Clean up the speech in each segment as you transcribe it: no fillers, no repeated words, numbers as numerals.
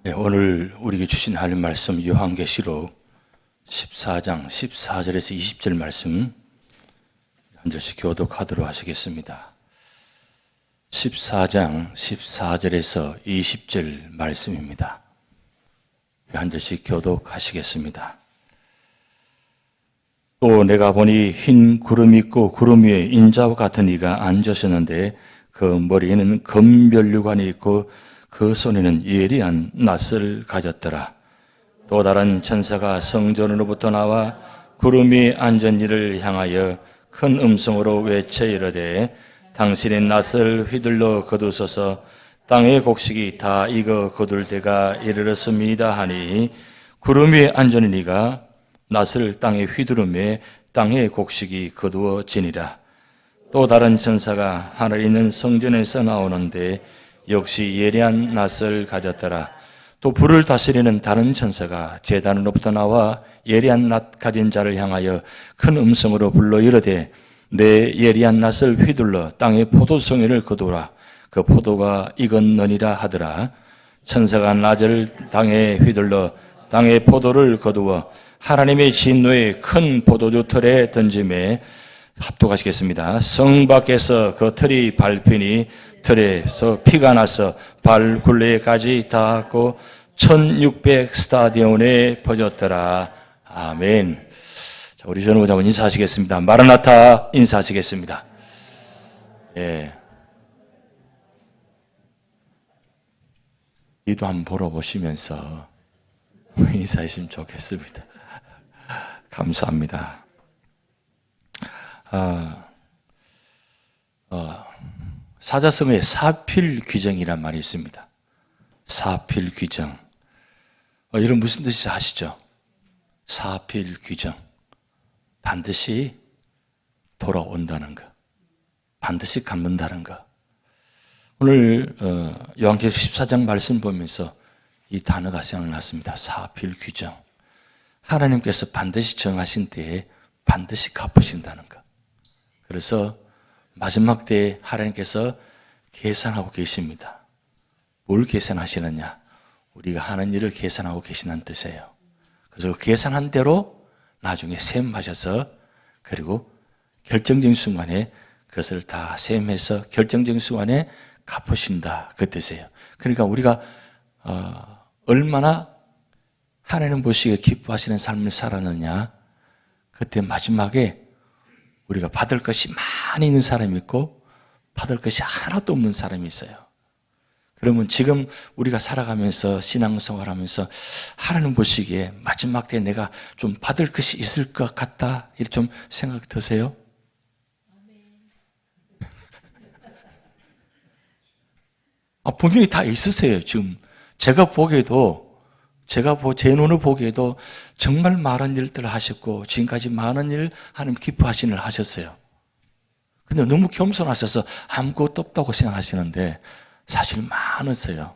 네, 오늘 우리에게 주신 하나님 말씀 요한계시록 14장 14절에서 20절 말씀 한 절씩 교독하도록 하시겠습니다. 14장 14절에서 20절 말씀입니다. 한 절씩 교독하시겠습니다. 또 내가 보니 흰 구름 있고 구름 위에 인자와 같은 이가 앉으셨는데 그 머리에는 금면류관이 있고 그 손에는 예리한 낫을 가졌더라. 또 다른 천사가 성전으로부터 나와 구름 위에 앉은 이를 향하여 큰 음성으로 외쳐 이르되 당신의 낫을 휘둘러 거두소서 땅의 곡식이 다 익어 거둘 때가 이르렀습니다 하니 구름 위에 앉은 이가 낫을 땅에 휘두르매 땅의 곡식이 거두어지니라. 또 다른 천사가 하늘에 있는 성전에서 나오는데 역시 예리한 낫을 가졌더라. 또 불을 다스리는 다른 천사가 제단으로부터 나와 예리한 낫 가진 자를 향하여 큰 음성으로 불러 이르되 내 예리한 낫을 휘둘러 땅의 포도송이를 거두라. 그 포도가 익었느니라 하더라. 천사가 낫을 땅에 휘둘러 땅의 포도를 거두어 하나님의 진노의 큰 포도주 틀에 던짐에 합독하시겠습니다. 성 밖에서 그 틀이 밟히니 틀에서 피가 나서 발 굴레까지 닿았고 1600 스타디온에 퍼졌더라. 아멘. 자, 우리 전후 한번 인사하시겠습니다. 마라나타 인사하시겠습니다. 예. 이도 한번 보러 보시면서 인사하시면 좋겠습니다. 감사합니다. 사자성어에 사필 규정이란 말이 있습니다. 사필 규정. 이런 무슨 뜻인지 아시죠? 사필 규정. 반드시 돌아온다는 것. 반드시 갚는다는 것. 오늘 요한계시록 14장 말씀 보면서 이 단어가 생각났습니다. 사필 규정. 하나님께서 반드시 정하신 때에 반드시 갚으신다는 것. 그래서 마지막 때에 하나님께서 계산하고 계십니다. 뭘 계산하시느냐? 우리가 하는 일을 계산하고 계시는 뜻이에요. 그래서 그 계산한 대로 나중에 셈하셔서 그리고 결정적인 순간에 그것을 다 셈해서 결정적인 순간에 갚으신다. 그 뜻이에요. 그러니까 우리가 얼마나 하나님 보시기에 기뻐하시는 삶을 살았느냐? 그때 마지막에 우리가 받을 것이 많이 있는 사람이 있고 받을 것이 하나도 없는 사람이 있어요. 그러면 지금 우리가 살아가면서 신앙생활하면서 하나님 보시기에 마지막 때 내가 좀 받을 것이 있을 것 같다 이렇게 좀 생각 드세요? 분명히 다 있으세요. 지금 제가 보기에도 제 눈을 보기에도 정말 많은 일들을 하셨고 지금까지 많은 일 하나님 기뻐하시는 일 하셨어요. 근데 너무 겸손하셔서 아무것도 없다고 생각하시는데 사실 많으세요.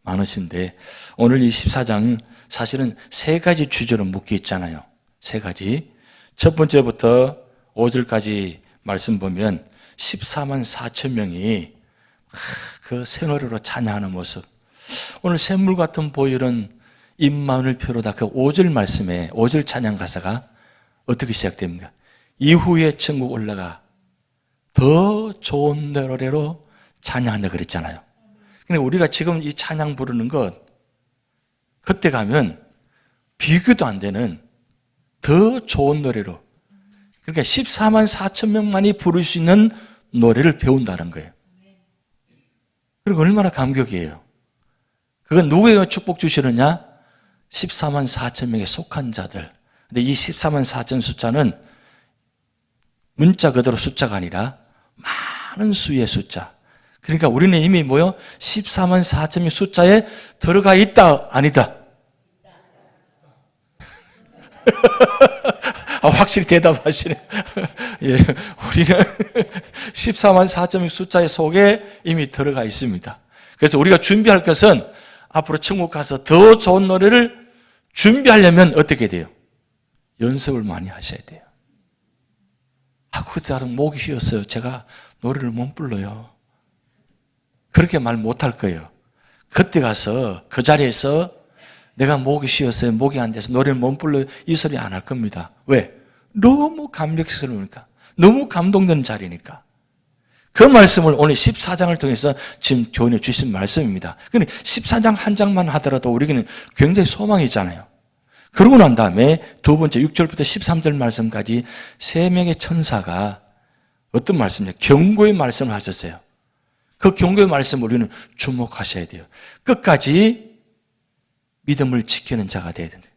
많으신데 오늘 이 14장 사실은 세 가지 주제로 묶여 있잖아요. 세 가지. 첫 번째부터 5절까지 말씀 보면 14만 4천 명이 그 새 노래로 찬양하는 모습. 오늘 샘물 같은 보혈은 입만을 표로다. 그 5절 말씀에 5절 찬양 가사가 어떻게 시작됩니까? 이후에 천국 올라가 더 좋은 노래로 찬양한다 그랬잖아요. 근데 우리가 지금 이 찬양 부르는 것 그때 가면 비교도 안 되는 더 좋은 노래로 그러니까 14만 4천 명만이 부를 수 있는 노래를 배운다는 거예요. 그리고 얼마나 감격이에요. 그건 누구에게 축복 주시느냐? 14만 4천 명에 속한 자들. 근데 이 14만 4천 숫자는 문자 그대로 숫자가 아니라 많은 수의 숫자. 그러니까 우리는 이미 14만 4천 명 숫자에 들어가 있다, 아니다? 확실히 대답하시네. 예, 우리는 14만 4천 명 숫자의 속에 이미 들어가 있습니다. 그래서 우리가 준비할 것은 앞으로 천국 가서 더 좋은 노래를 준비하려면 어떻게 돼요? 연습을 많이 하셔야 돼요. 그 사람 목이 쉬었어요. 제가 노래를 못 불러요. 그렇게 말 못할 거예요. 그때 가서 그 자리에서 내가 목이 쉬었어요, 목이 안 돼서 노래를 못 불러요, 이 소리 안 할 겁니다. 왜? 너무 감격스러우니까, 너무 감동되는 자리니까. 그 말씀을 오늘 14장을 통해서 지금 교훈해 주신 말씀입니다. 그런데 14장 한 장만 하더라도 우리에게는 굉장히 소망이잖아요. 그러고 난 다음에 두 번째 6절부터 13절 말씀까지 세 명의 천사가 어떤 말씀이냐, 경고의 말씀을 하셨어요. 그 경고의 말씀을 우리는 주목하셔야 돼요. 끝까지 믿음을 지키는 자가 되어야 된다.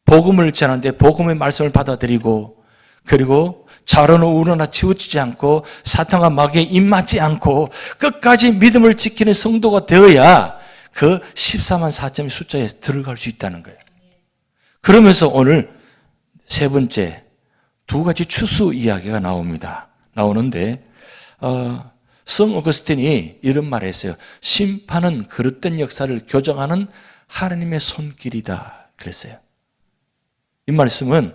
복음을 전하는데 복음의 말씀을 받아들이고, 그리고 좌로나 우로나 치우치지 않고 사탄과 마귀에 입맞지 않고 끝까지 믿음을 지키는 성도가 되어야 그 14만 4천의 숫자에 들어갈 수 있다는 거예요. 그러면서 오늘 세 번째 두 가지 추수 이야기가 나오는데 성 어거스틴이 이런 말을 했어요. 심판은 그릇된 역사를 교정하는 하나님의 손길이다 그랬어요. 이 말씀은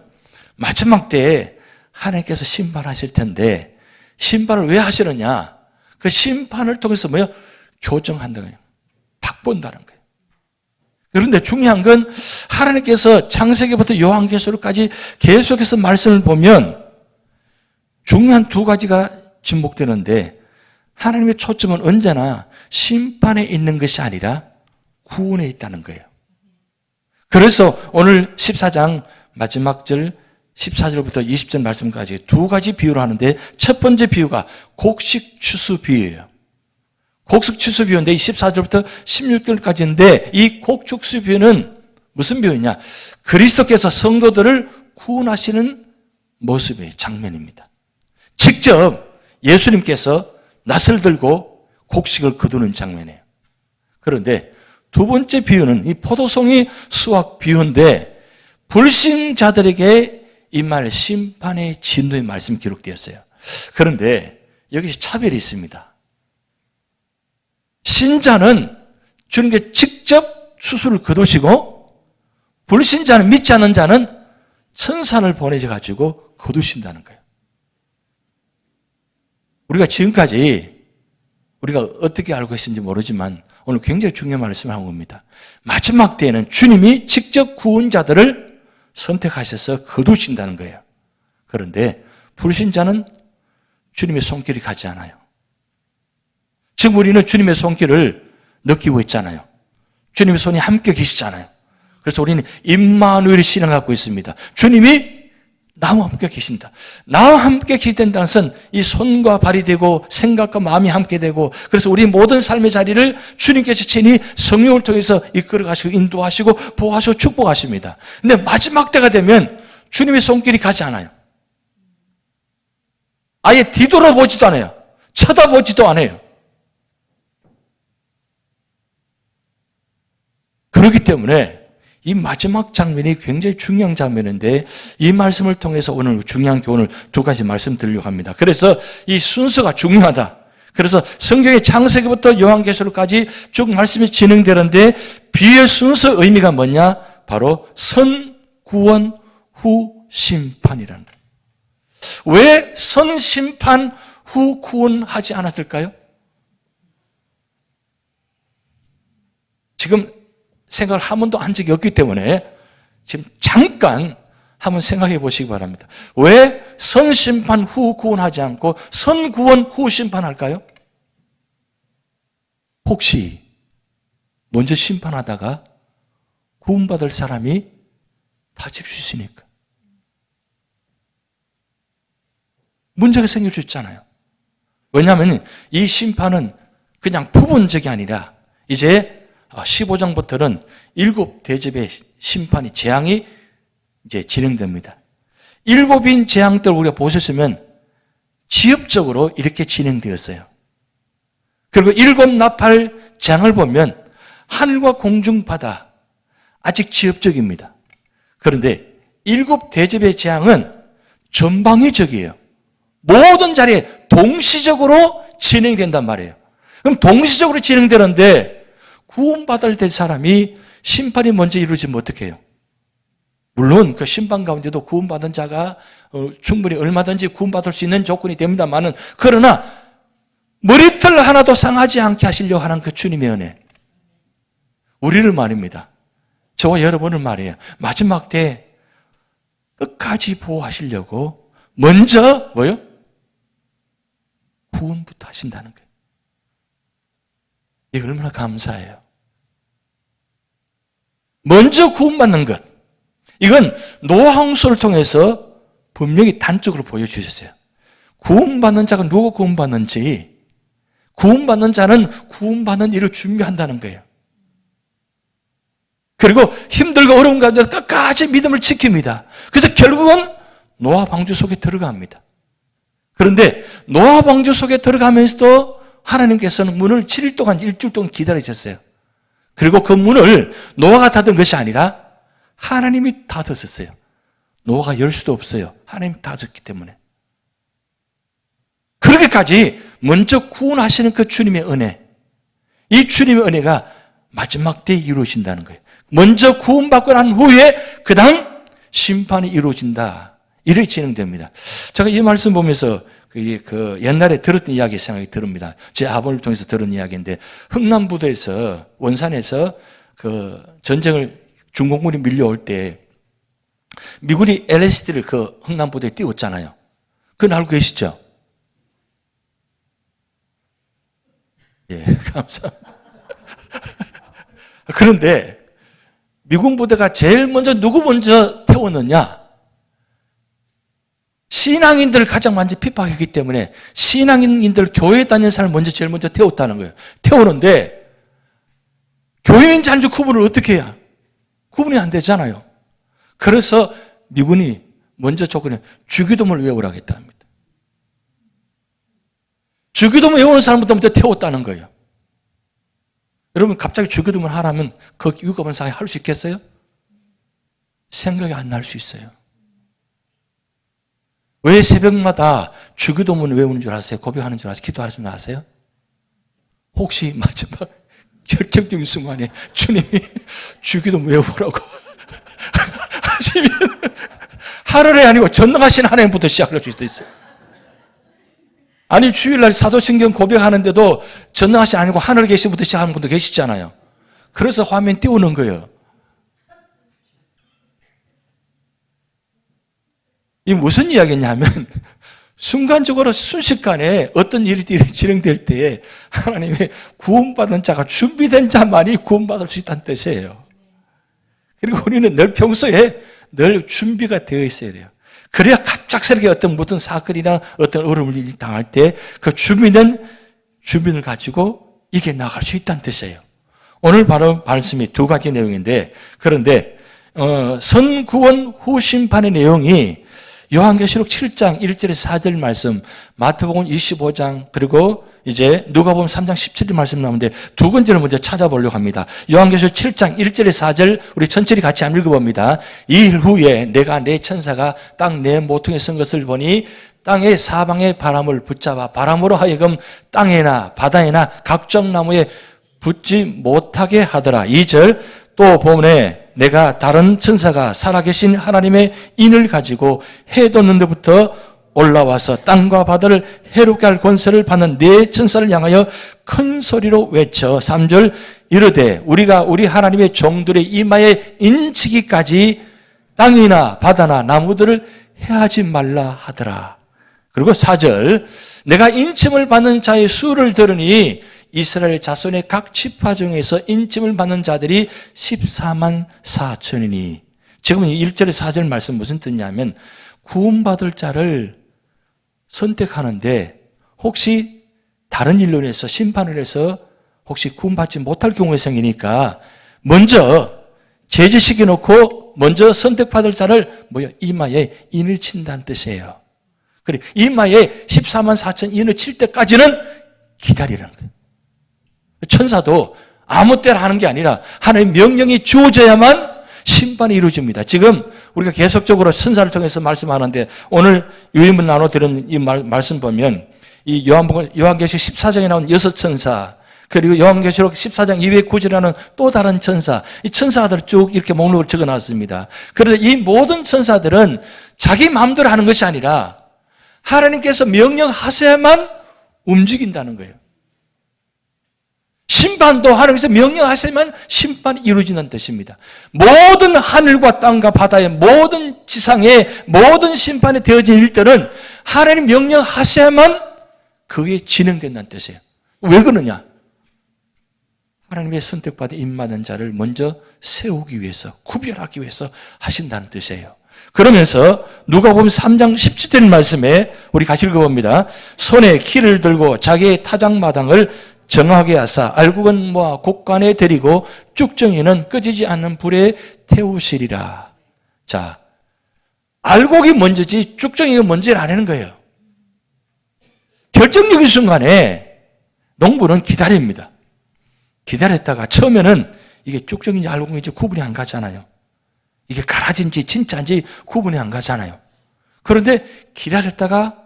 마지막 때에 하나님께서 심판하실 텐데 심판을 왜 하시느냐? 그 심판을 통해서 뭐요? 교정한다는 거예요. 바꾼다는 거예요. 그런데 중요한 건 하나님께서 창세기부터 요한계시록까지 계속해서 말씀을 보면 중요한 두 가지가 지목되는데 하나님의 초점은 언제나 심판에 있는 것이 아니라 구원에 있다는 거예요. 그래서 오늘 14장 마지막 절 14절부터 20절 말씀까지 두 가지 비유를 하는데 첫 번째 비유가 곡식 추수 비유예요. 곡식 추수 비유인데 14절부터 16절까지인데 이 곡식 추수 비유는 무슨 비유냐? 그리스도께서 성도들을 구원하시는 모습의 장면입니다. 직접 예수님께서 낫을 들고 곡식을 거두는 장면이에요. 그런데 두 번째 비유는 이 포도송이 수확 비유인데 불신자들에게 임할 심판의 진노의 말씀이 기록되었어요. 그런데 여기서 차별이 있습니다. 신자는 주님께 직접 수술을 거두시고 불신자는, 믿지 않는 자는 천사를 보내셔가지고 거두신다는 거예요. 우리가 지금까지 우리가 어떻게 알고 있는지 모르지만 오늘 굉장히 중요한 말씀을 한 겁니다. 마지막 때에는 주님이 직접 구원자들을 선택하셔서 거두신다는 거예요. 그런데 불신자는 주님의 손길이 가지 않아요. 지금 우리는 주님의 손길을 느끼고 있잖아요. 주님의 손이 함께 계시잖아요. 그래서 우리는 임마누엘 신앙을 갖고 있습니다. 주님이 나와 함께 계신다. 나와 함께 계신다는 것은 이 손과 발이 되고 생각과 마음이 함께 되고, 그래서 우리 모든 삶의 자리를 주님께서 친히 성령을 통해서 이끌어 가시고 인도하시고 보호하시고 축복하십니다. 근데 마지막 때가 되면 주님의 손길이 가지 않아요. 아예 뒤돌아보지도 않아요. 쳐다보지도 않아요. 그렇기 때문에 이 마지막 장면이 굉장히 중요한 장면인데 이 말씀을 통해서 오늘 중요한 교훈을 두 가지 말씀드리려고 합니다. 그래서 이 순서가 중요하다. 그래서 성경의 창세기부터 요한계시록까지 쭉 말씀이 진행되는데 비유의 순서 의미가 뭐냐? 바로 선, 구원, 후, 심판이라는 거예요. 왜 선, 심판, 후, 구원하지 않았을까요? 지금 생각을 한 번도 한 적이 없기 때문에 지금 잠깐 한번 생각해 보시기 바랍니다. 왜 선심판 후 구원하지 않고 선구원 후 심판할까요? 혹시 먼저 심판하다가 구원받을 사람이 다칠 수 있으니까. 문제가 생길 수 있잖아요. 왜냐하면 이 심판은 그냥 부분적이 아니라 이제 15장부터는 7대접의 심판이, 재앙이 이제 진행됩니다. 7인 재앙들 우리가 보셨으면 지엽적으로 이렇게 진행되었어요. 그리고 7 나팔 재앙을 보면 하늘과 공중 바다 아직 지엽적입니다. 그런데 7대접의 재앙은 전방위적이에요. 모든 자리에 동시적으로 진행된단 말이에요. 그럼 동시적으로 진행되는데 구원받을 될 사람이 심판이 먼저 이루어지면 어떻게 해요? 물론 그 심판 가운데도 구원받은 자가 충분히 얼마든지 구원받을 수 있는 조건이 됩니다만은, 그러나 머리털 하나도 상하지 않게 하시려고 하는 그 주님의 은혜, 우리를 말입니다. 저와 여러분을 말이에요. 마지막 때 끝까지 보호하시려고 먼저 뭐요? 구원부터 하신다는 거예요. 이게 얼마나 감사해요. 먼저 구원받는 것. 이건 노아 홍수를 통해서 분명히 단적으로 보여주셨어요. 구원받는 자가 누가 구원받는지, 구원받는 자는 구원받는 일을 준비한다는 거예요. 그리고 힘들고 어려운 가운데 끝까지 믿음을 지킵니다. 그래서 결국은 노아 방주 속에 들어갑니다. 그런데 노아 방주 속에 들어가면서도 하나님께서는 문을 7일 동안, 일주일 동안 기다리셨어요. 그리고 그 문을 노아가 닫은 것이 아니라 하나님이 닫으셨어요. 노아가 열 수도 없어요. 하나님이 닫았기 때문에. 그렇게까지 먼저 구원하시는 그 주님의 은혜, 이 주님의 은혜가 마지막 때에 이루어진다는 거예요. 먼저 구원받고 난 후에 그 다음 심판이 이루어진다. 이렇게 진행됩니다. 제가 이 말씀 보면서 그 옛날에 들었던 이야기 생각이 듭니다. 제 아버지를 통해서 들은 이야기인데, 흥남부도에서, 원산에서 그 전쟁을 중공군이 밀려올 때 미군이 LSD를 그 흥남부도에 띄웠잖아요. 그건 알고 계시죠? 예, 감사합니다. 그런데 미군 부대가 제일 먼저 누구 먼저 태웠느냐? 신앙인들을 가장 많이 핍박했기 때문에 신앙인들 교회에 다니는 사람을 먼저 제일 먼저 태웠다는 거예요. 태우는데 교인인지 아닌지 구분을 어떻게 해야? 구분이 안 되잖아요. 그래서 미군이 먼저 조건에 주기도문을 외우라고 했답니다. 주기도문 외우는 사람부터 먼저 태웠다는 거예요. 여러분 갑자기 주기도문 하라면 그 위급한 상황에 할 수 있겠어요? 생각이 안 날 수 있어요. 왜 새벽마다 주기도문을 외우는 줄 아세요? 고백하는 줄 아세요? 기도하는 줄 아세요? 혹시 마지막 결정적인 순간에 주님이 주기도문 외우라고 하시면 하늘이 아니고 전능하신 하나님부터 시작할 수도 있어요. 아니 주일날 사도신경 고백하는데도 전능하신 아니고 하늘에 계신 분부터 시작하는 분도 계시잖아요. 그래서 화면 띄우는 거예요. 이 무슨 이야기냐면 순간적으로 순식간에 어떤 일이 진행될 때에 하나님의 구원받은 자가 준비된 자만이 구원받을 수 있다는 뜻이에요. 그리고 우리는 늘 평소에 늘 준비가 되어 있어야 돼요. 그래야 갑작스럽게 어떤 모든 사건이나 어떤 어려움을 당할 때 그 준비된 주민을 가지고 이겨나갈 수 있다는 뜻이에요. 오늘 바로 말씀이 두 가지 내용인데, 그런데 선구원 후 심판의 내용이 요한계시록 7장 1절에서 4절 말씀, 마태복음 25장, 그리고 이제 누가복음 3장 17절 말씀 나오는데 두 번째를 먼저 찾아보려고 합니다. 요한계시록 7장 1절에서 4절 우리 천천히 같이 한번 읽어봅니다. 이 일 후에 내가 내 천사가 땅 내 모퉁이에 선 것을 보니 땅의 사방의 바람을 붙잡아 바람으로 하여금 땅에나 바다에나 각종 나무에 붙지 못하게 하더라. 2절 또 보면 내가 다른 천사가 살아계신 하나님의 인을 가지고 해 돋는 데부터 올라와서 땅과 바다를 해롭게 할 권세를 받는 네 천사를 향하여 큰 소리로 외쳐 3절 이르되 우리가 우리 하나님의 종들의 이마에 인치기까지 땅이나 바다나 나무들을 해하지 말라 하더라. 그리고 4절 내가 인침을 받는 자의 수를 들으니 이스라엘 자손의 각 지파 중에서 인침을 받는 자들이 14만 4천이니. 지금 1절에 4절 말씀 무슨 뜻이냐면 구원받을 자를 선택하는데 혹시 다른 일로 인해서 심판을 해서 혹시 구원받지 못할 경우가 생기니까 먼저 제지시켜 놓고 먼저 선택받을 자를 이마에 인을 친다는 뜻이에요. 그래 이마에 14만 4천 인을 칠 때까지는 기다리라는 거예요. 천사도 아무 때나 하는 게 아니라 하나님의 명령이 주어져야만 심판이 이루어집니다. 지금 우리가 계속적으로 천사를 통해서 말씀하는데 오늘 유인문 나눠드린 이 말씀 보면 이 요한계시록 14장에 나온 6천사 그리고 요한계시록 14장 209절이라는 또 다른 천사 이 천사들 쭉 이렇게 목록을 적어놨습니다. 그런데 이 모든 천사들은 자기 마음대로 하는 것이 아니라 하나님께서 명령하셔야만 움직인다는 거예요. 심판도 하나님께서 명령하시면 심판이 이루어진다는 뜻입니다. 모든 하늘과 땅과 바다의 모든 지상의 모든 심판이 되어진 일들은 하나님 명령하셔야만 그게 진행된다는 뜻이에요. 왜 그러냐? 하나님의 선택받은 임받은 자를 먼저 세우기 위해서, 구별하기 위해서 하신다는 뜻이에요. 그러면서 누가복음 3장 17절 말씀에 우리 같이 읽어봅니다. 손에 키를 들고 자기의 타작마당을 정하게 하사 알곡은 모아 곡간에 들이고 쭉정이는 꺼지지 않는 불에 태우시리라. 자, 알곡이 먼저지 쭉정이가 먼저를 안 하는 거예요. 결정적인 순간에 농부는 기다립니다. 기다렸다가 처음에는 이게 쭉정인지 알곡인지 구분이 안 가잖아요. 이게 가라진지 진짜인지 구분이 안 가잖아요. 그런데 기다렸다가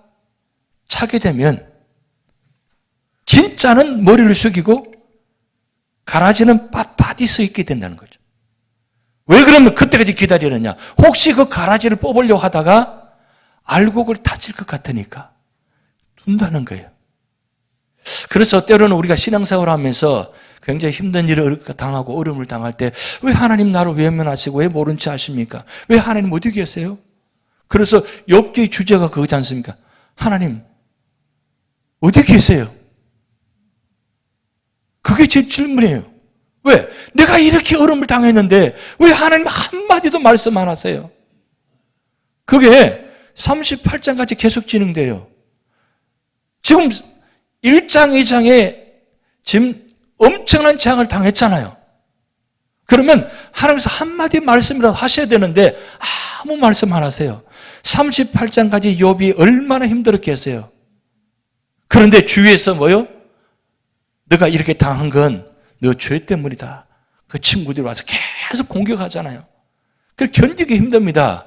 차게 되면 진짜는 머리를 숙이고 가라지는 빳빳이 서 있게 된다는 거죠. 왜 그러면 그때까지 기다리느냐? 혹시 그 가라지를 뽑으려고 하다가 알곡을 다칠 것 같으니까 둔다는 거예요. 그래서 때로는 우리가 신앙생활을 하면서 굉장히 힘든 일을 당하고 어려움을 당할 때 왜 하나님 나를 외면하시고 왜 모른 체 하십니까? 왜 하나님 어디 계세요? 그래서 욥기의 주제가 그거지 않습니까? 하나님 어디 계세요? 그게 제 질문이에요. 왜? 내가 이렇게 어려움을 당했는데 왜 하나님 한마디도 말씀 안 하세요? 그게 38장까지 계속 진행돼요. 지금 1장, 2장에 지금 엄청난 재앙을 당했잖아요. 그러면 하나님께서 한마디 말씀이라도 하셔야 되는데 아무 말씀 안 하세요. 38장까지 욥이 얼마나 힘들었겠어요. 그런데 주위에서 뭐요? 너가 이렇게 당한 건 너 죄 때문이다. 그 친구들이 와서 계속 공격하잖아요. 그래서 견디기 힘듭니다.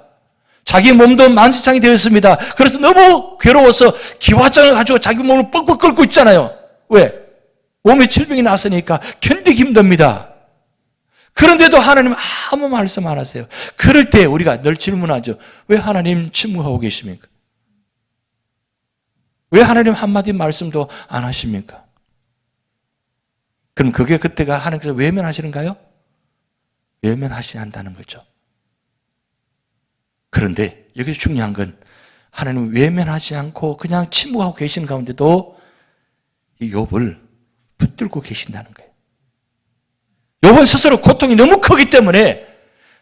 자기 몸도 만지창이 되었습니다. 그래서 너무 괴로워서 기와장을 가지고 자기 몸을 뻑뻑 끓고 있잖아요. 왜? 몸에 질병이 났으니까 견디기 힘듭니다. 그런데도 하나님 아무 말씀 안 하세요. 그럴 때 우리가 늘 질문하죠. 왜 하나님 침묵하고 계십니까? 왜 하나님 한마디 말씀도 안 하십니까? 그럼 그게 그때가 하나님께서 외면하시는가요? 외면하시지 않는다는 거죠. 그런데 여기서 중요한 건 하나님은 외면하지 않고 그냥 침묵하고 계시는 가운데도 이 욥을 붙들고 계신다는 거예요. 욥은 스스로 고통이 너무 크기 때문에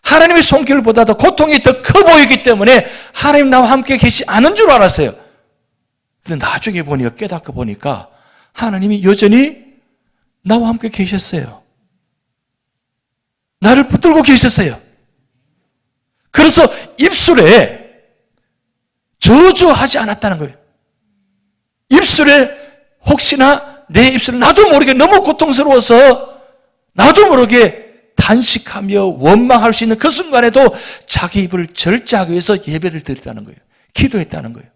하나님의 손길보다도 고통이 더 커 보이기 때문에 하나님 나와 함께 계시지 않은 줄 알았어요. 근데 나중에 보니까 깨닫고 보니까 하나님이 여전히 나와 함께 계셨어요. 나를 붙들고 계셨어요. 그래서 입술에 저주하지 않았다는 거예요. 입술에 혹시나 내 입술을 나도 모르게 너무 고통스러워서 나도 모르게 단식하며 원망할 수 있는 그 순간에도 자기 입을 절제하기 위해서 예배를 드렸다는 거예요. 기도했다는 거예요.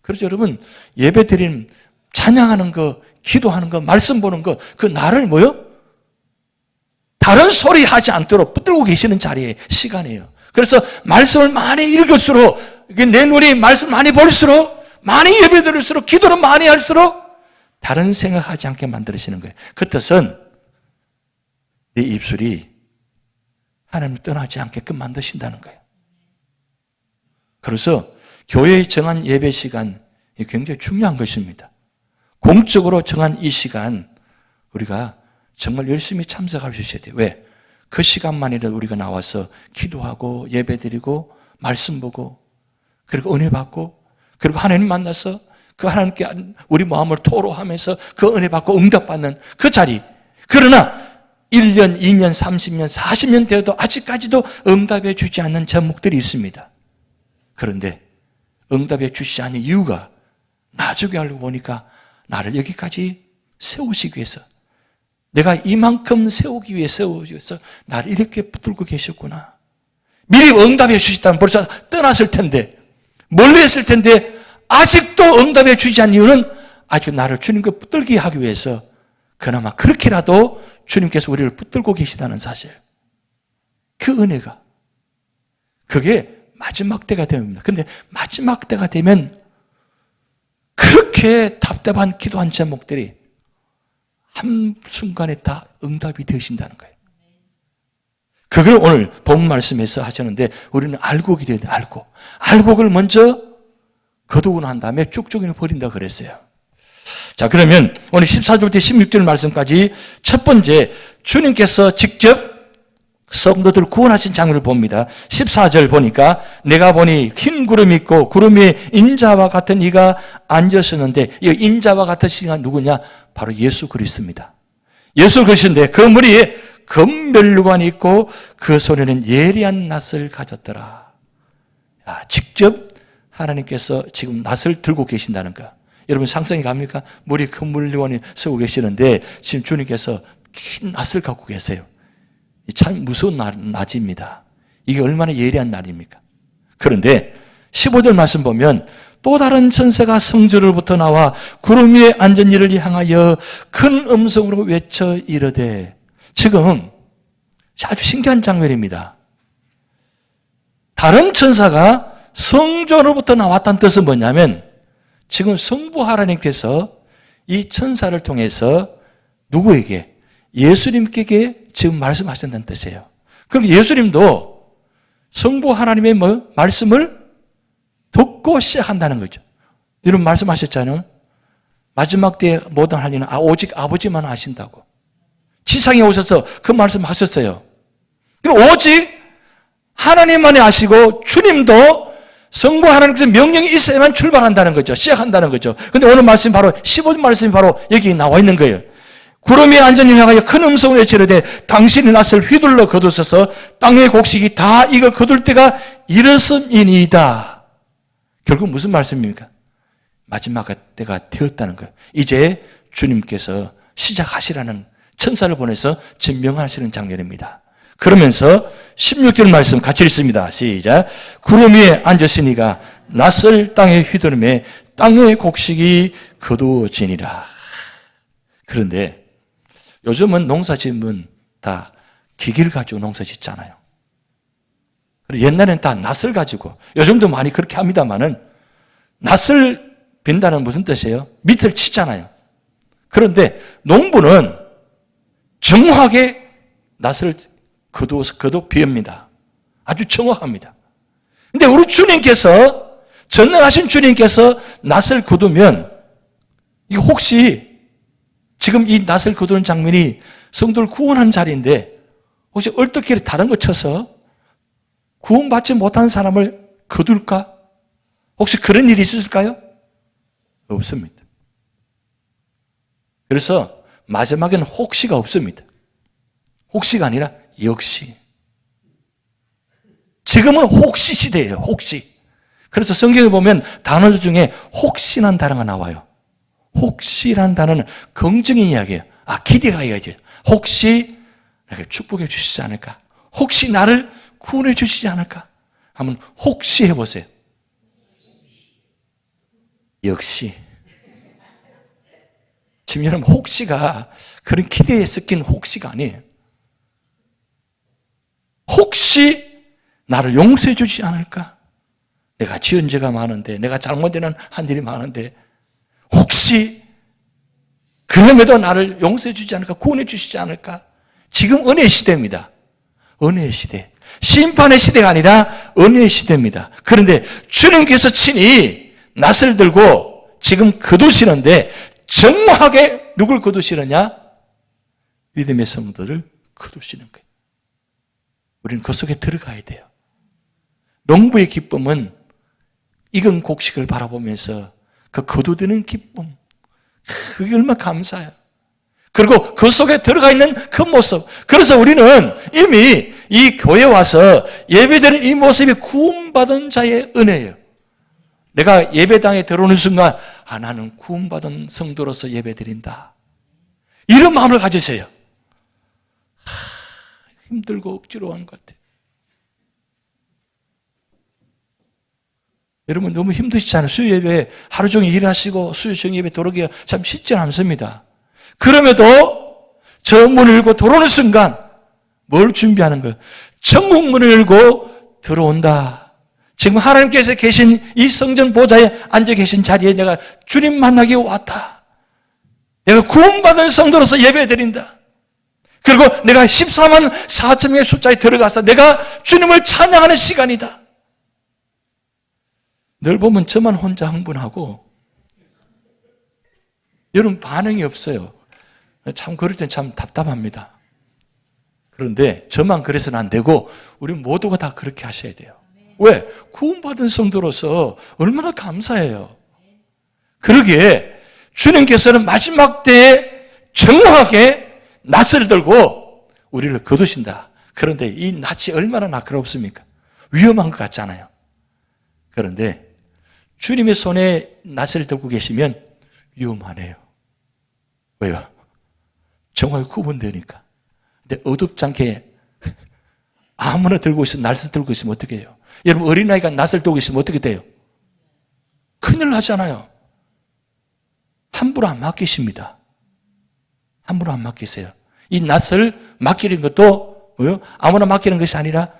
그래서 여러분 예배 드리는 찬양하는 거, 기도하는 거, 말씀 보는 거, 그 나를 뭐요? 다른 소리 하지 않도록 붙들고 계시는 자리에 시간이에요. 그래서 말씀을 많이 읽을수록, 내 눈이 말씀 많이 볼수록, 많이 예배 드릴수록, 기도를 많이 할수록 다른 생각하지 않게 만들어지는 거예요. 그 뜻은 내 입술이 하나님을 떠나지 않게끔 만드신다는 거예요. 그래서 교회에 정한 예배 시간이 굉장히 중요한 것입니다. 공적으로 정한 이 시간 우리가 정말 열심히 참석할 수 있어야 돼요. 왜? 그 시간만이라도 우리가 나와서 기도하고 예배드리고 말씀 보고 그리고 은혜 받고 그리고 하나님 만나서 그 하나님께 우리 마음을 토로하면서 그 은혜 받고 응답받는 그 자리. 그러나 1년, 2년, 30년, 40년 되어도 아직까지도 응답해 주지 않는 제목들이 있습니다. 그런데 응답해 주시지 않은 이유가 나중에 알고 보니까 나를 여기까지 세우시기 위해서 내가 이만큼 세우기 위해 세우셔서 나를 이렇게 붙들고 계셨구나. 미리 응답해 주셨다면 벌써 떠났을 텐데 멀리 했을 텐데 아직도 응답해 주지 않은 이유는 아주 나를 주님께 붙들게 하기 위해서 그나마 그렇게라도 주님께서 우리를 붙들고 계시다는 사실. 그 은혜가 그게 마지막 때가 됩니다. 근데 마지막 때가 되면 그렇게 답답한 기도한 제목들이 한순간에 다 응답이 되신다는 거예요. 그걸 오늘 본 말씀에서 하셨는데 우리는 알고 기도해야 돼. 알고 그걸 먼저 거두고 난 다음에 쭉쭉 버린다고 그랬어요. 자, 그러면 오늘 14절부터 16절 말씀까지 첫 번째 주님께서 직접 성도들을 구원하신 장면을 봅니다. 14절 보니까 내가 보니 흰 구름이 있고 구름 위에 인자와 같은 이가 앉았었는데 이 인자와 같은 이가 누구냐? 바로 예수 그리스도입니다. 예수 그리스도인데 그 머리에 금면류관이 있고 그 손에는 예리한 낫을 가졌더라. 직접 하나님께서 지금 낫을 들고 계신다는 거. 여러분 상상이 갑니까? 머리에 금면류관이 쓰고 계시는데 지금 주님께서 긴 낫을 갖고 계세요. 참 무서운 낫입니다. 이게 얼마나 예리한 날입니까? 그런데 15절 말씀 보면 또 다른 천사가 성전으로부터 나와 구름 위에 앉은 이를 향하여 큰 음성으로 외쳐 이르되, 지금 아주 신기한 장면입니다. 다른 천사가 성전으로부터 나왔다는 뜻은 뭐냐면 지금 성부 하나님께서 이 천사를 통해서 누구에게? 예수님께 지금 말씀하신다는 뜻이에요. 그럼 예수님도 성부 하나님의 말씀을 듣고 시작한다는 거죠. 이런 말씀하셨잖아요. 마지막 때에 모든 할 일은 오직 아버지만 하신다고. 지상에 오셔서 그 말씀하셨어요. 그럼 오직 하나님만이 아시고 주님도 성부 하나님께서 명령이 있어야만 출발한다는 거죠. 시작한다는 거죠. 그런데 오늘 말씀이 바로 15절 말씀이 바로 여기 나와 있는 거예요. 구름 위에 앉은 이를 향하여 큰 음성으로 외치르되 당신이 낫을 휘둘러 거두소서 땅의 곡식이 다 익어 거둘 때가 이르렀음이니이다. 결국 무슨 말씀입니까? 마지막 때가 되었다는 거예요. 이제 주님께서 시작하시라는 천사를 보내서 증명하시는 장면입니다. 그러면서 16절 말씀 같이 읽습니다. 시작. 구름 위에 앉으시니가 낫을 땅에 휘두르매 땅의 곡식이 거두어지니라. 그런데 요즘은 농사 지으면 다 기계를 가지고 농사 짓잖아요. 옛날에는 다 낫을 가지고, 요즘도 많이 그렇게 합니다만은, 낫을 빈다는 무슨 뜻이에요? 밑을 치잖아요. 그런데 농부는 정확하게 낫을 거두어서 비웁니다. 아주 정확합니다. 근데 우리 주님께서, 전능하신 주님께서 낫을 거두면, 이게 혹시 지금 이 낫을 거두는 장면이 성도를 구원하는 자리인데 혹시 얼떨결에 다른 거 쳐서 구원받지 못한 사람을 거둘까? 혹시 그런 일이 있을까요? 없습니다. 그래서 마지막에는 혹시가 없습니다. 혹시가 아니라 역시. 지금은 혹시 시대예요. 혹시. 그래서 성경에 보면 단어 중에 혹시란 단어가 나와요. 혹시란 단어는 긍정의 이야기예요. 기대가 이야기예요. 혹시 나를 축복해 주시지 않을까? 혹시 나를 구원해 주시지 않을까? 한번 혹시 해보세요. 역시. 지금 여러분 혹시가 그런 기대에 섞인 혹시가 아니에요. 혹시 나를 용서해 주지 않을까? 내가 지은 죄가 많은데, 내가 잘못된 한 일이 많은데 혹시 그럼에도 나를 용서해 주지 않을까? 구원해 주시지 않을까? 지금 은혜의 시대입니다. 은혜의 시대. 심판의 시대가 아니라 은혜의 시대입니다. 그런데 주님께서 친히 낫을 들고 지금 거두시는데 정확하게 누굴 거두시느냐? 믿음의 성도를 거두시는 거예요. 우리는 그 속에 들어가야 돼요. 농부의 기쁨은 익은 곡식을 바라보면서 그 거두드는 기쁨, 그게 얼마나 감사해요. 그리고 그 속에 들어가 있는 그 모습. 그래서 우리는 이미 이 교회에 와서 예배드리는 이 모습이 구원받은 자의 은혜예요. 내가 예배당에 들어오는 순간 나는 구원받은 성도로서 예배드린다. 이런 마음을 가지세요. 힘들고 억지로 한 것 같아요. 여러분 너무 힘드시잖아요. 수요 예배 하루 종일 일하시고 수요 정예배 들어오기가 참 쉽지 않습니다. 그럼에도 저 문을 열고 들어오는 순간 뭘 준비하는 거예요? 천국 문을 열고 들어온다. 지금 하나님께서 계신 이 성전 보좌에 앉아 계신 자리에 내가 주님 만나기 왔다. 내가 구원받은 성도로서 예배드린다. 그리고 내가 14만 4천 명의 숫자에 들어가서 내가 주님을 찬양하는 시간이다. 늘 보면 저만 혼자 흥분하고 여러분 반응이 없어요. 참 그럴 땐 참 답답합니다. 그런데 저만 그래서는 안 되고 우리 모두가 다 그렇게 하셔야 돼요. 왜? 구원받은 성도로서 얼마나 감사해요. 그러기에 주님께서는 마지막 때에 정확하게 낫을 들고 우리를 거두신다. 그런데 이 낫이 얼마나 날카롭습니까? 위험한 것 같잖아요. 그런데 주님의 손에 낫을 들고 계시면 위험하네요. 왜요? 정확히 구분되니까. 근데 어둡지 않게 아무나 들고 있으면, 낫을 들고 있으면 어떻게 해요? 여러분, 어린아이가 낫을 들고 있으면 어떻게 돼요? 큰일 나잖아요. 함부로 안 맡기십니다. 함부로 안 맡기세요. 이 낫을 맡기는 것도 뭐요? 아무나 맡기는 것이 아니라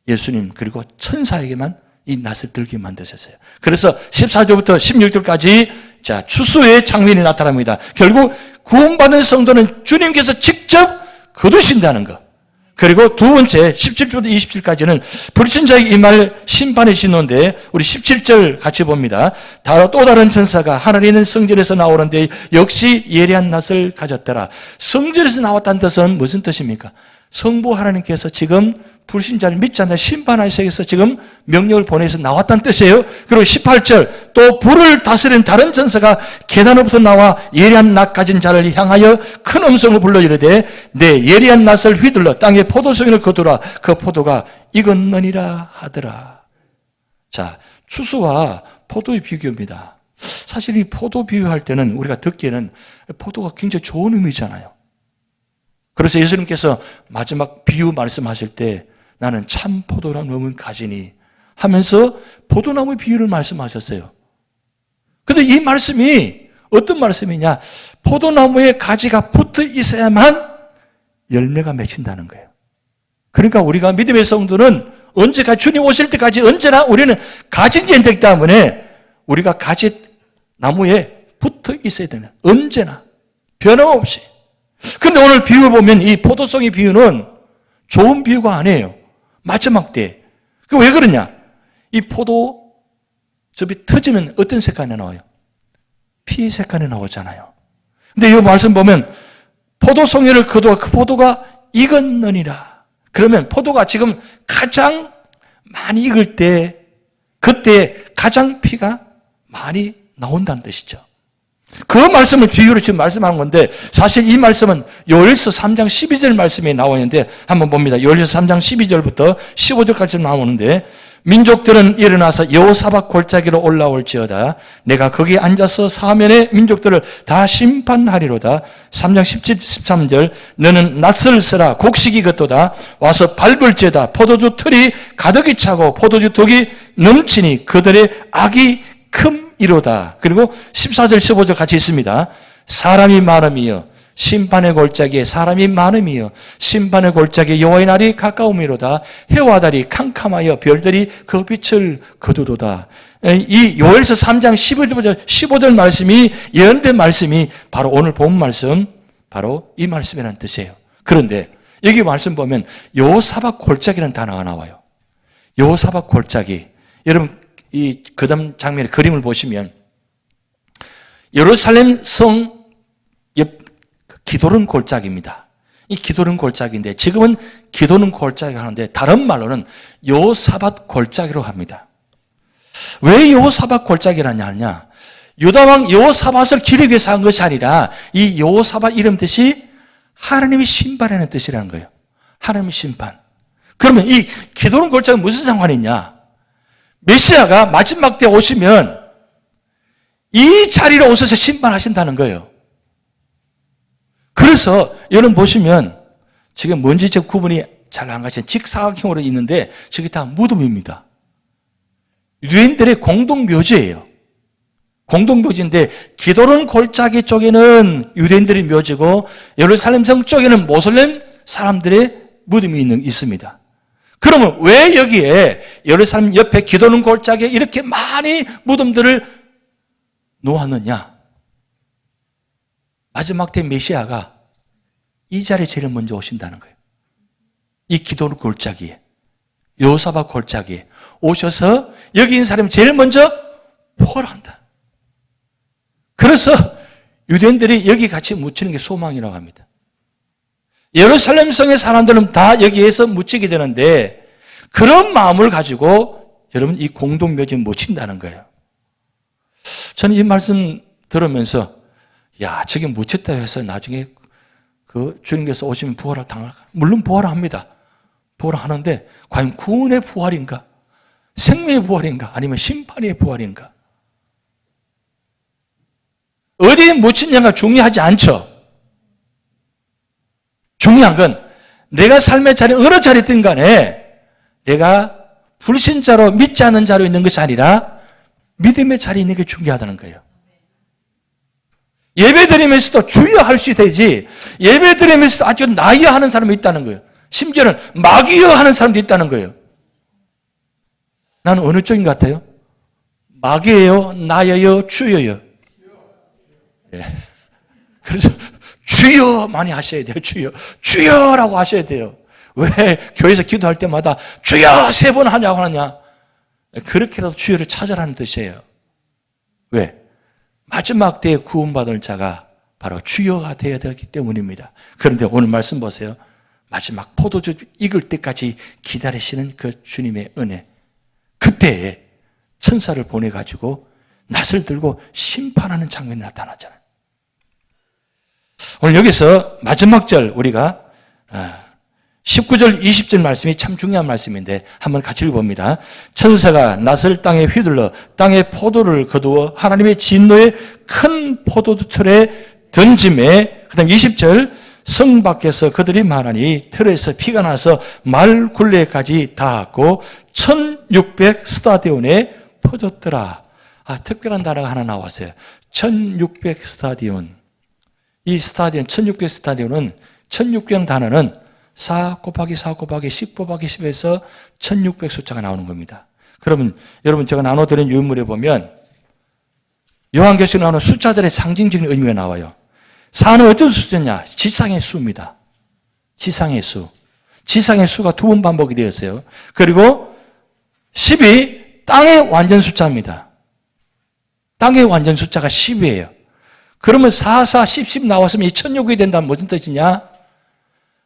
예수님 그리고 천사에게만 이 낫을 들게 만드셨어요. 그래서 14절부터 16절까지 자, 추수의 장면이 나타납니다. 결국 구원받은 성도는 주님께서 직접 거두신다는 것. 그리고 두 번째 17절부터 20절까지는 불신자에게 임할 심판의 신호인데 우리 17절 같이 봅니다. 또 다른 천사가 하늘에 있는 성전에서 나오는데 역시 예리한 낫을 가졌더라. 성전에서 나왔다는 뜻은 무슨 뜻입니까? 성부 하나님께서 지금 불신자를 믿지 않는 심판하시기 위해서 지금 명령을 보내서 나왔다는 뜻이에요. 그리고 18절 또 불을 다스리는 다른 천사가 계단으로부터 나와 예리한 낫 가진 자를 향하여 큰 음성을 불러 이르되 내 예리한 낫을 휘둘러 땅에 포도송이를 거두라. 그 포도가 익었느니라 하더라. 자, 추수와 포도의 비교입니다. 사실 이 포도 비유할 때는 우리가 듣기에는 포도가 굉장히 좋은 의미잖아요. 그래서 예수님께서 마지막 비유 말씀하실 때 나는 참 포도나무를 가지니 하면서 포도나무의 비유를 말씀하셨어요. 그런데 이 말씀이 어떤 말씀이냐? 포도나무에 가지가 붙어 있어야만 열매가 맺힌다는 거예요. 그러니까 우리가 믿음의 성도는 언제가 주님 오실 때까지 언제나 우리는 가진 게 되기 때문에 우리가 가지 나무에 붙어 있어야 되는 언제나 변함없이. 그런데 오늘 비유 보면 이 포도송이 비유는 좋은 비유가 아니에요. 마지막 때. 왜 그러냐? 이 포도즙이 터지면 어떤 색깔이 나와요? 피 색깔이 나오잖아요. 근데 이 말씀 보면 포도송이를 거두어 그 포도가 익었느니라. 그러면 포도가 지금 가장 많이 익을 때 그때 가장 피가 많이 나온다는 뜻이죠. 그 말씀을 비유로 지금 말씀하는 건데 사실 이 말씀은 요엘서 3장 12절 말씀에 나와 있는데 한번 봅니다. 요엘서 3장 12절부터 15절까지 나오는데 민족들은 일어나서 여호사밧 골짜기로 올라올지어다. 내가 거기 앉아서 사면의 민족들을 다 심판하리로다. 3장 17, 13절 너는 낫을 쓰라 곡식이 걷도다. 와서 밟을지어다. 포도주 틀이 가득히 차고 포도주 덕이 넘치니 그들의 악이 큼이로다. 그리고 14절 15절 같이 있습니다. 사람이 많음이여 심판의 골짜기에 사람이 많음이여 심판의 골짜기에 여호와의 날이 가까움이로다. 해와 달이 캄캄하여 별들이 그 빛을 거두도다. 이 요엘서 3장 11절부터 15절 말씀이 예언된 말씀이 바로 오늘 본 말씀 바로 이 말씀이라는 뜻이에요. 그런데 여기 말씀 보면 여호사밧 골짜기라는 단어가 나와요. 여호사밧 골짜기. 여러분 이 그다음 장면의 그림을 보시면 예루살렘 성 옆 기도른 골짜기입니다. 이 기도른 골짜기인데 지금은 기도른 골짜기 하는데 다른 말로는 여호사밧 골짜기로 합니다. 왜 여호사밧 골짜기라냐 하냐? 유다왕 여호사밧을 기리기 위해서 한 것이 아니라 이 여호사밧 이름 뜻이 하나님의 심판이라는 뜻이라는 거예요. 하나님의 심판. 그러면 이 기도른 골짜기는 무슨 상관이냐? 메시아가 마지막 때 오시면 이 자리로 오셔서 심판하신다는 거예요. 그래서 여러분 보시면 지금 먼지적 구분이 잘 안 가신 직사각형으로 있는데 저게 다 무덤입니다. 유대인들의 공동묘지예요. 공동묘지인데 기도른 골짜기 쪽에는 유대인들의 묘지고 예루살렘 성 쪽에는 모슬렘 사람들의 무덤이 있습니다. 그러면 왜 여기에 예루살렘 옆에 기도는 골짜기에 이렇게 많이 무덤들을 놓았느냐? 마지막 때 메시아가 이 자리에 제일 먼저 오신다는 거예요. 이 기도 골짜기에, 요사박 골짜기에 오셔서 여기 있는 사람이 제일 먼저 포괄한다. 그래서 유대인들이 여기 같이 묻히는 게 소망이라고 합니다. 예루살렘 성의 사람들은 다 여기에서 묻히게 되는데 그런 마음을 가지고 여러분 이 공동묘지에 묻힌다는 거예요. 저는 이 말씀 들으면서 야, 저게 묻혔다 해서 나중에 그 주님께서 오시면 부활을 당할까? 물론 부활을 합니다. 부활을 하는데 과연 구원의 부활인가? 생명의 부활인가? 아니면 심판의 부활인가? 어디에 묻히냐가 중요하지 않죠. 중요한 건 내가 삶의 자리 어느 자리든 간에 내가 불신자로 믿지 않는 자로 있는 것이 아니라 믿음의 자리에 있는 게 중요하다는 거예요. 예배드리면서도 주여 할 수 있어야지 예배드리면서도 아주 나여 하는 사람이 있다는 거예요. 심지어는 마귀여 하는 사람도 있다는 거예요. 나는 어느 쪽인 것 같아요? 마귀예요? 나여요? 주여요? 예. 그래서 주여 많이 하셔야 돼요. 주여. 주여라고 하셔야 돼요. 왜 교회에서 기도할 때마다 주여 3번 하냐고 하느냐. 그렇게라도 주여를 찾아라는 뜻이에요. 왜? 마지막 때에 구원받을 자가 바로 주여가 되어야 되기 때문입니다. 그런데 오늘 말씀 보세요. 마지막 포도주 익을 때까지 기다리시는 그 주님의 은혜. 그때에 천사를 보내가지고 낫을 들고 심판하는 장면이 나타나잖아요. 오늘 여기서 마지막 절 우리가 19절 20절 말씀이 참 중요한 말씀인데 한번 같이 읽어봅니다. 천사가 낫을 땅에 휘둘러 땅에 포도를 거두어 하나님의 진노의 큰 포도주 틀에 던짐에 그 다음 20절 성 밖에서 그들이 말하니 틀에서 피가 나서 말 굴레까지 닿았고 1600 스타디온에 퍼졌더라. 특별한 단어가 하나 나왔어요. 1600 스타디온. 이 스타디온 1600 스타디온은 1600 단어는 4 곱하기 4 곱하기 10 곱하기 10에서 1600 숫자가 나오는 겁니다. 그러면 여러분 제가 나눠드린 유물에 보면 요한계시록에 나오는 숫자들의 상징적인 의미가 나와요. 4는 어떤 숫자냐? 지상의 수입니다. 지상의 수. 지상의 수가 2번 반복이 되었어요. 그리고 10이 땅의 완전 숫자입니다. 땅의 완전 숫자가 10이에요. 그러면 4, 4, 10, 10 나왔으면 이 1600이 된다면 무슨 뜻이냐?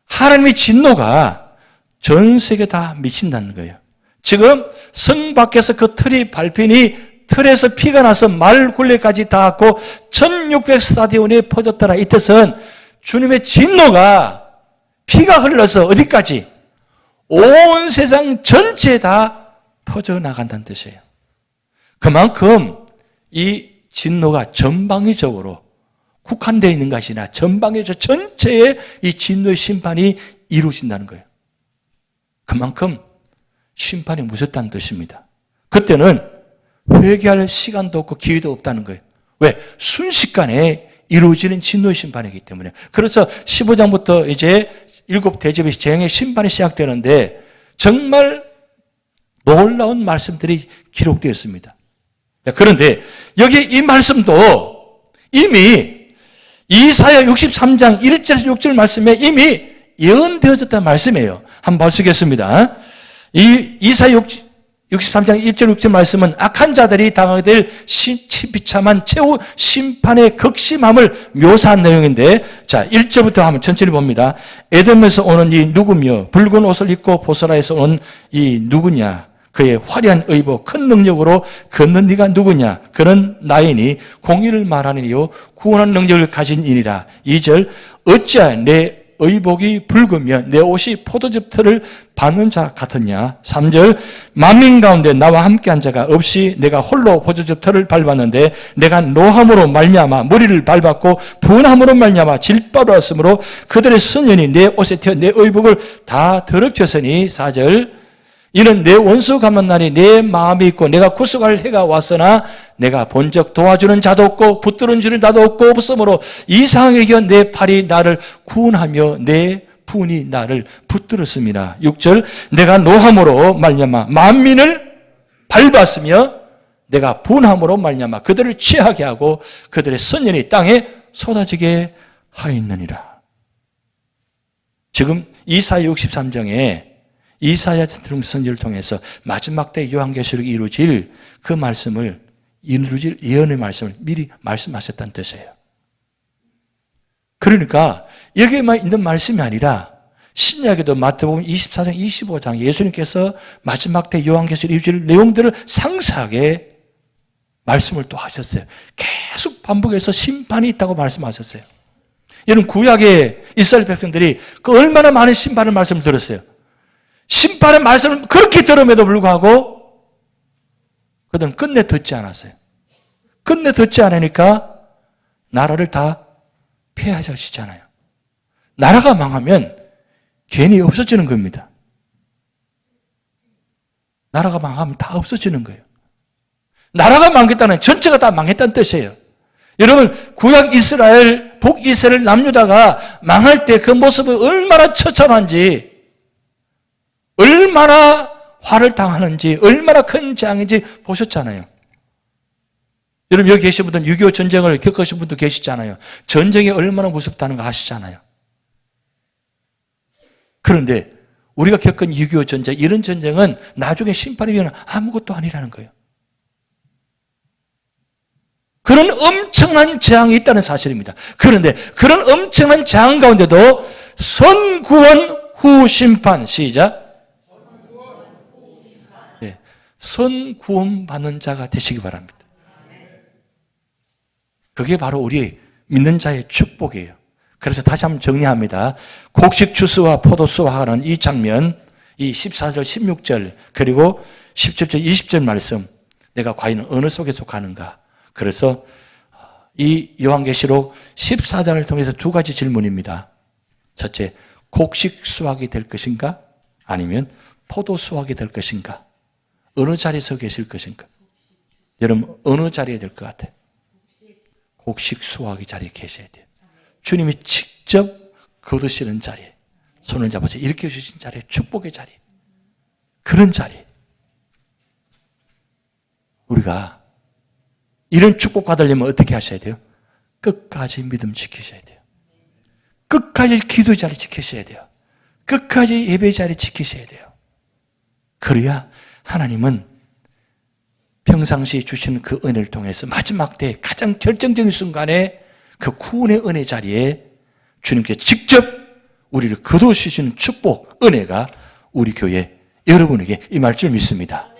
하나님의 진노가 전 세계 다 미친다는 거예요. 지금 성 밖에서 그 틀이 밟히니 틀에서 피가 나서 말 굴레까지 닿았고 1600 스타디온에 퍼졌더라. 이 뜻은 주님의 진노가 피가 흘러서 어디까지? 온 세상 전체에 다 퍼져나간다는 뜻이에요. 그만큼 이 진노가 전방위적으로 국한되어 있는 것이 아니라 전방위적 전체에 이 진노의 심판이 이루어진다는 거예요. 그만큼 심판이 무섭다는 뜻입니다. 그때는 회개할 시간도 없고 기회도 없다는 거예요. 왜? 순식간에 이루어지는 진노의 심판이기 때문에. 그래서 15장부터 이제 7대접의 재앙의 심판이 시작되는데 정말 놀라운 말씀들이 기록되었습니다. 그런데 여기 이 말씀도 이미 이사야 63장 1절에서 6절 말씀에 이미 예언되어졌다는 말씀이에요. 한번 보시겠습니다. 이 이사야 63장 1절 6절 말씀은 악한 자들이 당하게 될 비참한 최후 심판의 극심함을 묘사한 내용인데, 자 1절부터 한번 천천히 봅니다. 에돔에서 오는 이 누구며 붉은 옷을 입고 보스라에서 온 이 누구냐? 그의 화려한 의복 큰 능력으로 걷는 네가 누구냐? 그는 나이니 공의를 말하는 이요 구원하는 능력을 가진 이니라. 2절 어찌하여 내 의복이 붉으며 내 옷이 포도즙 틀을 밟는 자 같으냐. 3절 만민 가운데 나와 함께한 자가 없이 내가 홀로 포도즙 틀을 밟았는데 내가 노함으로 말미암아 머리를 밟았고 분함으로 말미암아 질바로웠으므로 그들의 선연이 내 옷에 튀어 내 의복을 다 더럽혔으니. 4절 이는 내 원수 갚는 날이 내 마음이 있고 내가 구속할 해가 왔으나 내가 본적 도와주는 자도 없고 붙들은 줄은 자도 없으므로 이상하게 여겨 내 팔이 나를 구원하며 내 분이 나를 붙들었습니다. 6절 내가 노함으로 말미암아 만민을 밟았으며 내가 분함으로 말미암아 그들을 취하게 하고 그들의 선연이 땅에 쏟아지게 하였느니라. 지금 이사야 63장에 이사야 선지자를 통해서 마지막 때 요한계시록이 이루어질 그 말씀을, 이루어질 예언의 말씀을 미리 말씀하셨다는 뜻이에요. 그러니까 여기에만 있는 말씀이 아니라 신약에도 마태복음 24장, 25장 예수님께서 마지막 때 요한계시록 이루어질 내용들을 상세하게 말씀을 또 하셨어요. 계속 반복해서 심판이 있다고 말씀하셨어요. 여러분, 구약의 이스라엘 백성들이 그 얼마나 많은 심판의 말씀을 들었어요. 심판의 말씀을 그렇게 들음에도 불구하고 그들은 끝내 듣지 않았어요. 끝내 듣지 않으니까 나라를 다 폐하시잖아요. 나라가 망하면 괜히 없어지는 겁니다. 나라가 망하면 다 없어지는 거예요. 나라가 망했다는 전체가 다 망했다는 뜻이에요. 여러분, 구약 이스라엘, 북이스라엘 남유다가 망할 때 그 모습이 얼마나 처참한지, 얼마나 화를 당하는지, 얼마나 큰 재앙인지 보셨잖아요. 여러분, 여기 계신 분들은 6.25 전쟁을 겪으신 분도 계시잖아요. 전쟁이 얼마나 무섭다는 거 아시잖아요. 그런데 우리가 겪은 6.25 전쟁, 이런 전쟁은 나중에 심판이 되면 아무것도 아니라는 거예요. 그런 엄청난 재앙이 있다는 사실입니다. 그런데 그런 엄청난 재앙 가운데도 선구원 후 심판, 시작. 네, 선구원 받는 자가 되시기 바랍니다. 그게 바로 우리 믿는 자의 축복이에요. 그래서 다시 한번 정리합니다. 곡식 추수와 포도 수확하는 이 장면, 이 14절, 16절, 그리고 17절, 20절 말씀, 내가 과연 어느 속에 속하는가? 그래서 이 요한계시록 14장을 통해서 두 가지 질문입니다. 첫째, 곡식 수확이 될 것인가? 아니면 포도 수확이 될 것인가? 어느 자리에 서 계실 것인가? 여러분, 어느 자리에 될 것 같아요? 곡식 수확의 자리에 계셔야 돼요. 주님이 직접 거두시는 자리에, 손을 잡아서 일으켜주신 자리에, 축복의 자리, 그런 자리. 우리가 이런 축복 받으려면 어떻게 하셔야 돼요? 끝까지 믿음 지키셔야 돼요. 끝까지 기도 자리 지키셔야 돼요. 끝까지 예배 자리 지키셔야 돼요. 그래야 하나님은 평상시에 주시는 그 은혜를 통해서 마지막 때 가장 결정적인 순간에 그 구원의 은혜 자리에 주님께 직접 우리를 거두시는 축복, 은혜가 우리 교회 여러분에게 임할 줄 믿습니다.